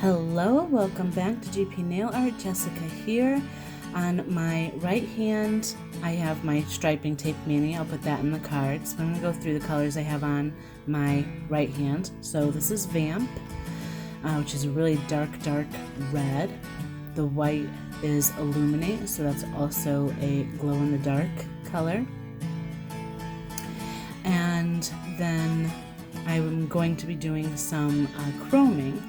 Hello, welcome back to GP Nail Art. Jessica here. On my right hand, I have my striping tape mani. I'll put that in the cards. I'm going to go through the colors I have on my right hand. So this is Vamp, which is a really dark red. The white is Illuminate, so that's also a glow-in-the-dark color. And then I'm going to be doing some chroming.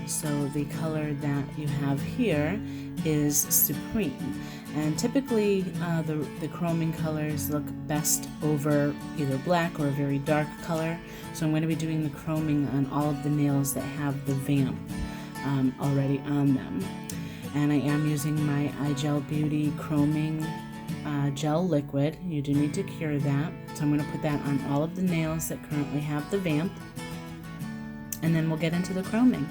So the color that you have here is Supreme, and typically the chroming colors look best over either black or a very dark color. So I'm going to be doing the chroming on all of the nails that have the Vamp already on them. And I am using my iGel Beauty chroming gel liquid. You do need to cure that, so I'm going to put that on all of the nails that currently have the Vamp, and then we'll get into the chroming.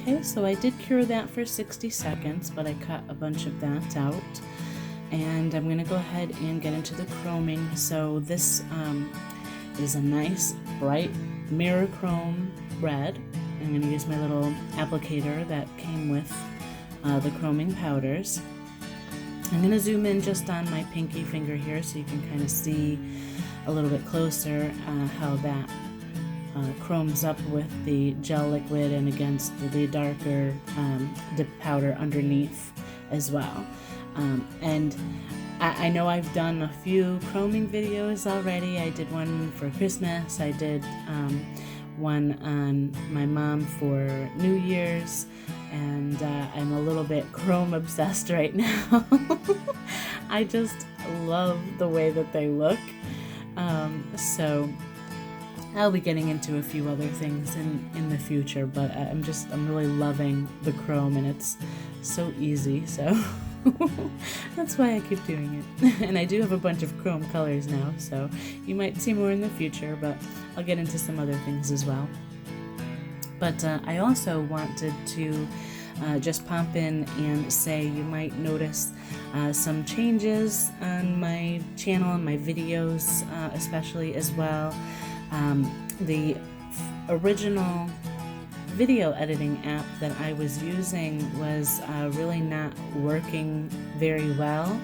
Okay, so I did cure that for 60 seconds, but I cut a bunch of that out. And I'm going to go ahead and get into the chroming. So this is a nice bright mirror chrome red. I'm going to use my little applicator that came with the chroming powders. I'm going to zoom in just on my pinky finger here so you can kind of see a little bit closer how that chromes up with the gel liquid and against the darker dip powder underneath as well. And I know I've done a few chroming videos already. I did one for Christmas, I did one on my mom for New Year's, and I'm a little bit chrome obsessed right now. I just love the way that they look. So I'll be getting into a few other things in the future, but I'm really loving the chrome, and it's so easy, so that's why I keep doing it. And I do have a bunch of chrome colors now, so you might see more in the future, but I'll get into some other things as well. But I also wanted to just pop in and say you might notice some changes on my channel and my videos especially as well. The original video editing app that I was using was really not working very well.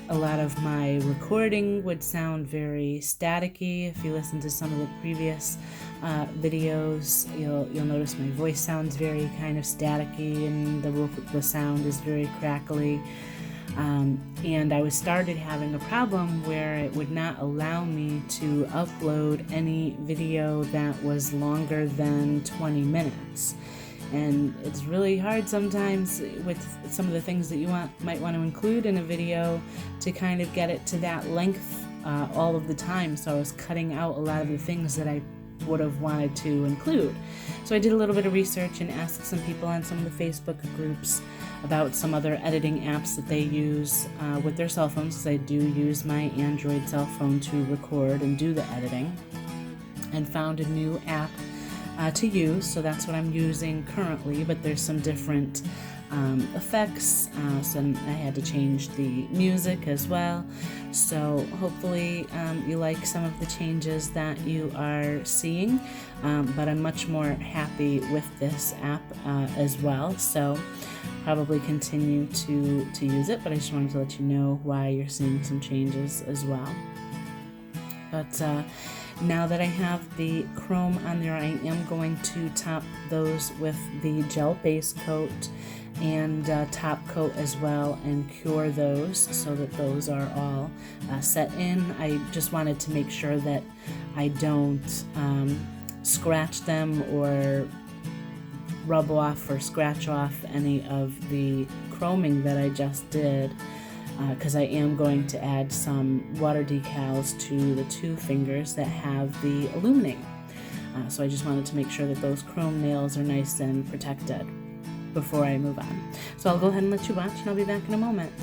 A lot of my recording would sound very staticky. If you listen to some of the previous videos, you'll notice my voice sounds very kind of staticky, and the sound is very crackly. And I started having a problem where it would not allow me to upload any video that was longer than 20 minutes. And it's really hard sometimes with some of the things that you might want to include in a video to kind of get it to that length all of the time. So I was cutting out a lot of the things that I would have wanted to include. So I did a little bit of research and asked some people on some of the Facebook groups about some other editing apps that they use with their cell phones, because I do use my Android cell phone to record and do the editing, and found a new app to use. So that's what I'm using currently, but there's some different effects, so I had to change the music as well. So hopefully you like some of the changes that you are seeing, but I'm much more happy with this app as well. So probably continue to use it, but I just wanted to let you know why you're seeing some changes as well. But now that I have the chrome on there, I am going to top those with the gel base coat and top coat as well, and cure those so that those are all set in. I just wanted to make sure that I don't scratch them or rub off or scratch off any of the chroming that I just did, because I am going to add some water decals to the two fingers that have the illuminating. So I just wanted to make sure that those chrome nails are nice and protected before I move on. So I'll go ahead and let you watch, and I'll be back in a moment.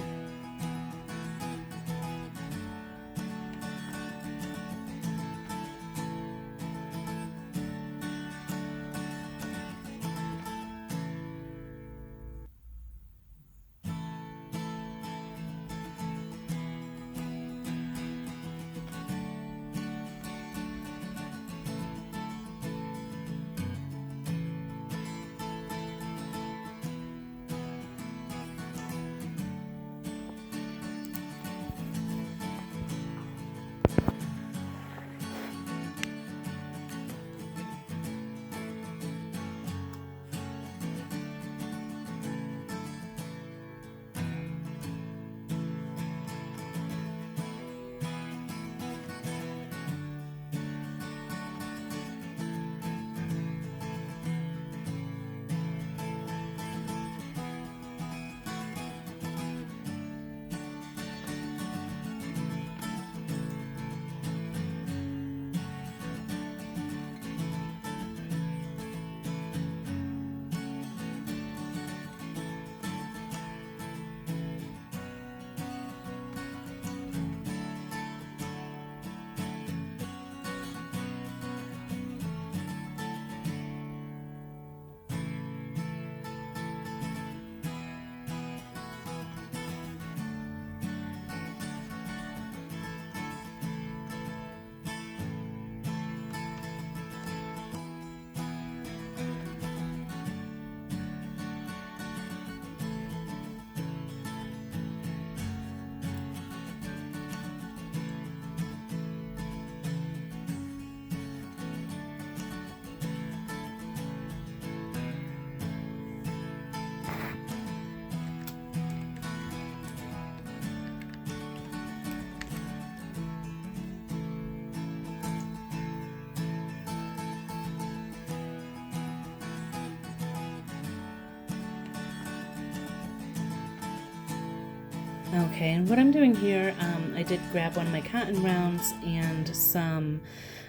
Okay, and what I'm doing here, I did grab one of my cotton rounds and some,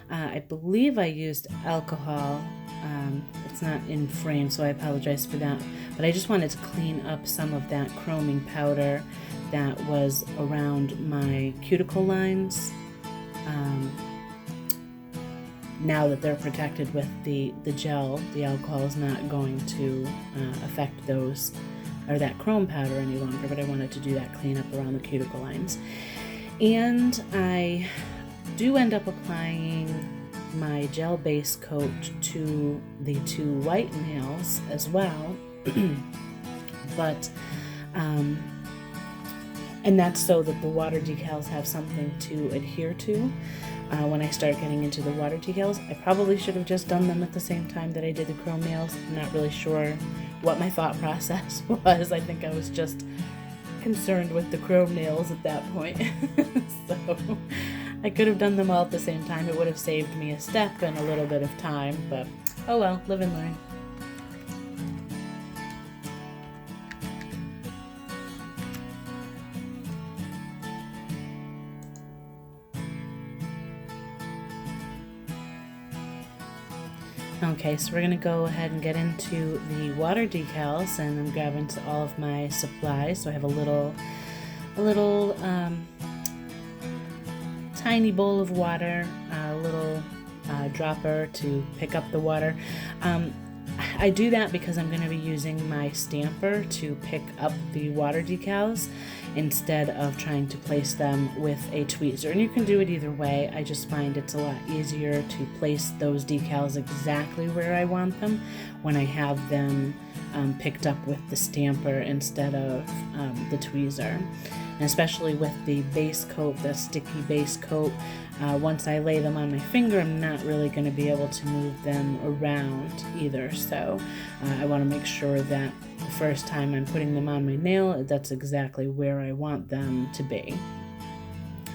I believe I used alcohol. It's not in frame, so I apologize for that. But I just wanted to clean up some of that chroming powder that was around my cuticle lines. Now that they're protected with the gel, the alcohol is not going to affect those or that chrome powder any longer, but I wanted to do that cleanup around the cuticle lines. And I do end up applying my gel base coat to the two white nails as well. But and that's so that the water decals have something to adhere to. When I start getting into the water decals, I probably should have just done them at the same time that I did the chrome nails. I'm not really sure what my thought process was. I think I was just concerned with the chrome nails at that point. So I could have done them all at the same time. It would have saved me a step and a little bit of time, but oh well, live and learn. Okay, so we're going to go ahead and get into the water decals, and I'm grabbing all of my supplies. So I have a little tiny bowl of water, a little dropper to pick up the water. I I do that because I'm going to be using my stamper to pick up the water decals instead of trying to place them with a tweezer. And you can do it either way. I just find it's a lot easier to place those decals exactly where I want them when I have them picked up with the stamper instead of the tweezer. And especially with the base coat, the sticky base coat, once I lay them on my finger, I'm not really going to be able to move them around either. So I want to make sure that the first time I'm putting them on my nail, that's exactly where I want them to be.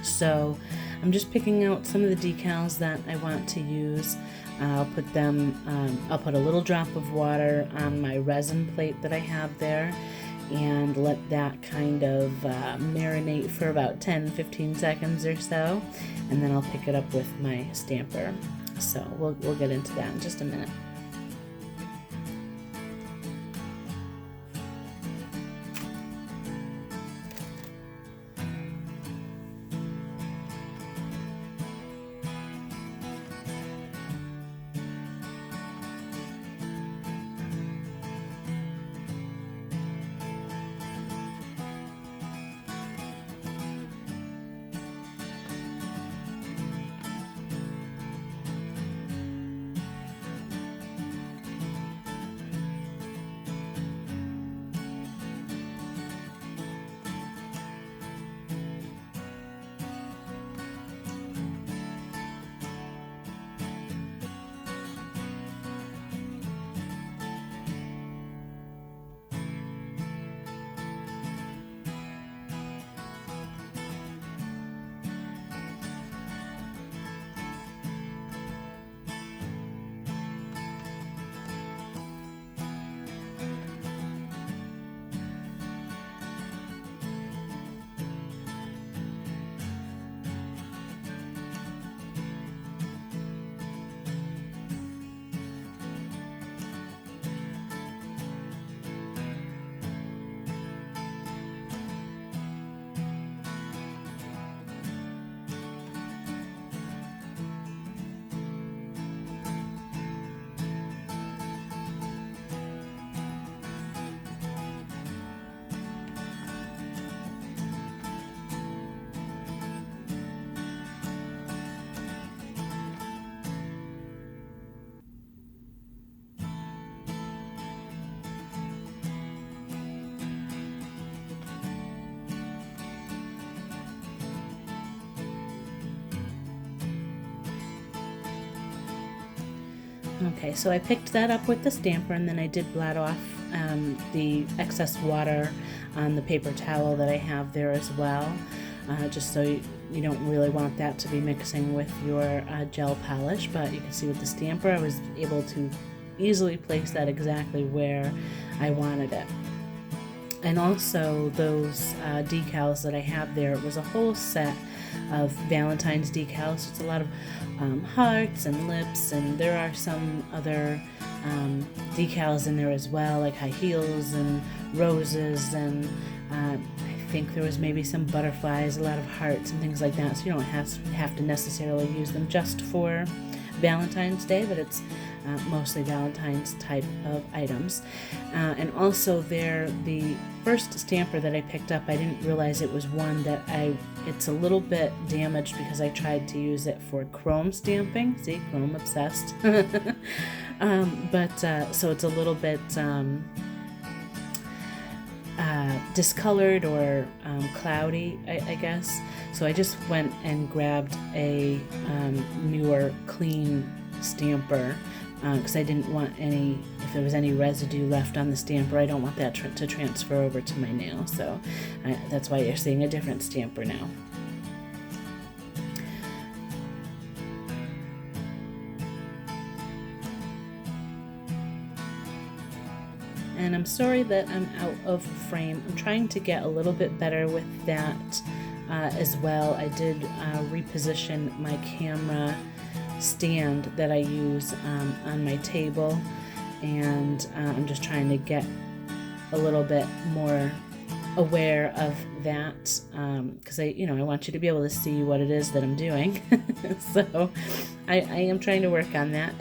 So I'm just picking out some of the decals that I want to use. I'll put a little drop of water on my resin plate that I have there, and let that kind of marinate for about 10-15 seconds or so, and then I'll pick it up with my stamper. So we'll get into that in just a minute. Okay, so I picked that up with the stamper, and then I did blot off the excess water on the paper towel that I have there as well, just so you don't really want that to be mixing with your gel polish. But you can see with the stamper I was able to easily place that exactly where I wanted it. And also those decals that I have there, it was a whole set of Valentine's decals. So it's a lot of hearts and lips, and there are some other decals in there as well, like high heels and roses, and I think there was maybe some butterflies, a lot of hearts and things like that. So you don't have to necessarily use them just for Valentine's Day, but it's mostly Valentine's type of items. And also the first stamper that I picked up, I didn't realize it was one that it's a little bit damaged because I tried to use it for chrome stamping. See, chrome obsessed. So it's a little bit discolored or cloudy, I guess. So I just went and grabbed a newer, clean stamper because I didn't want if there was any residue left on the stamper, I don't want that to transfer over to my nail. So that's why you're seeing a different stamper now. And I'm sorry that I'm out of frame. I'm trying to get a little bit better with that as well. I did reposition my camera stand that I use on my table, and I'm just trying to get a little bit more aware of that because I want you to be able to see what it is that I'm doing. So I am trying to work on that.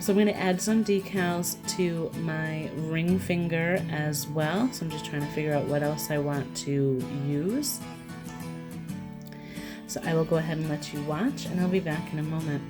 So I'm going to add some decals to my ring finger as well. So I'm just trying to figure out what else I want to use. So I will go ahead and let you watch, and I'll be back in a moment.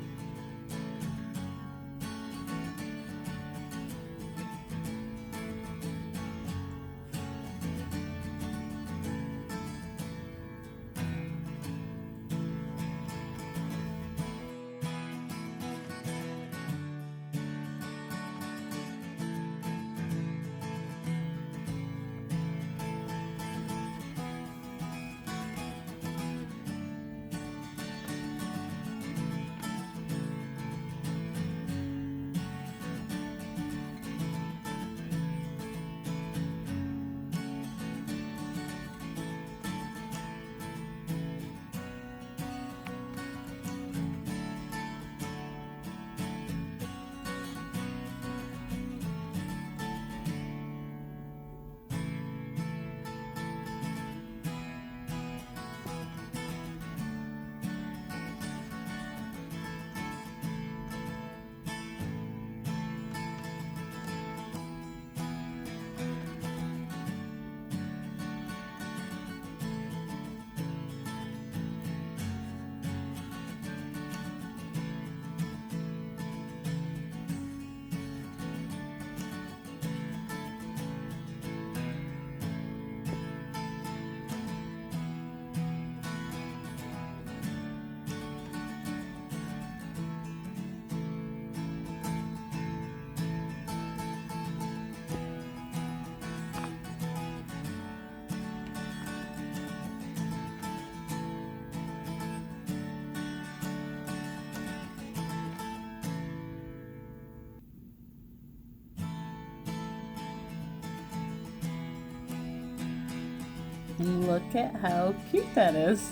Look at how cute that is.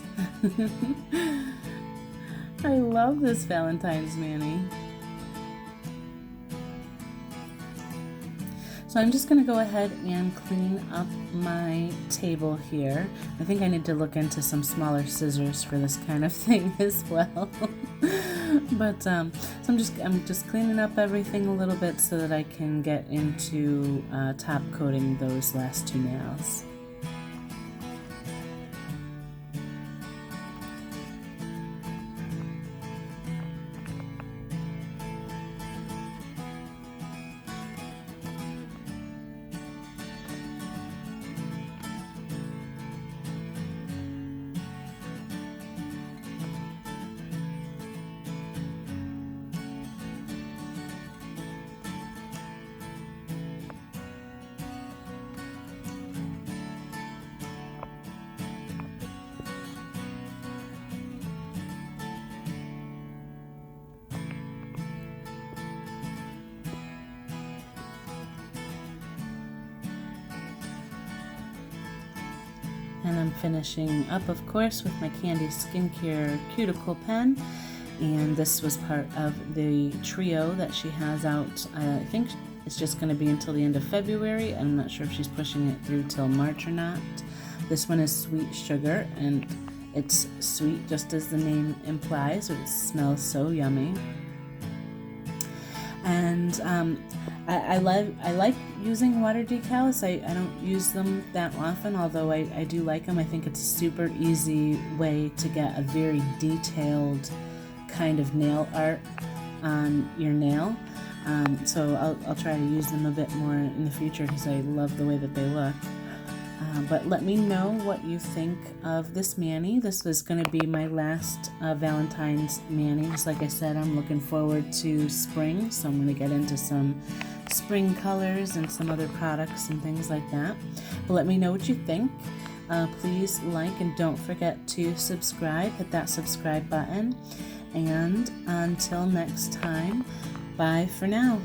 I love this Valentine's Mani. So I'm just going to go ahead and clean up my table here. I think I need to look into some smaller scissors for this kind of thing as well. But so I'm just cleaning up everything a little bit so that I can get into top coating those last two nails. And I'm finishing up, of course, with my Candy Skincare Cuticle Pen. And this was part of the trio that she has out. I think it's just going to be until the end of February. I'm not sure if she's pushing it through till March or not. This one is Sweet Sugar, and it's sweet just as the name implies. It smells so yummy. And I like using water decals. I don't use them that often, although I do like them. I think it's a super easy way to get a very detailed kind of nail art on your nail. So I'll try to use them a bit more in the future because I love the way that they look. But let me know what you think of this mani. This was going to be my last Valentine's mani. Just like I said, I'm looking forward to spring, so I'm going to get into some spring colors and some other products and things like that. But let me know what you think. Please like and don't forget to subscribe. Hit that subscribe button. And until next time, bye for now.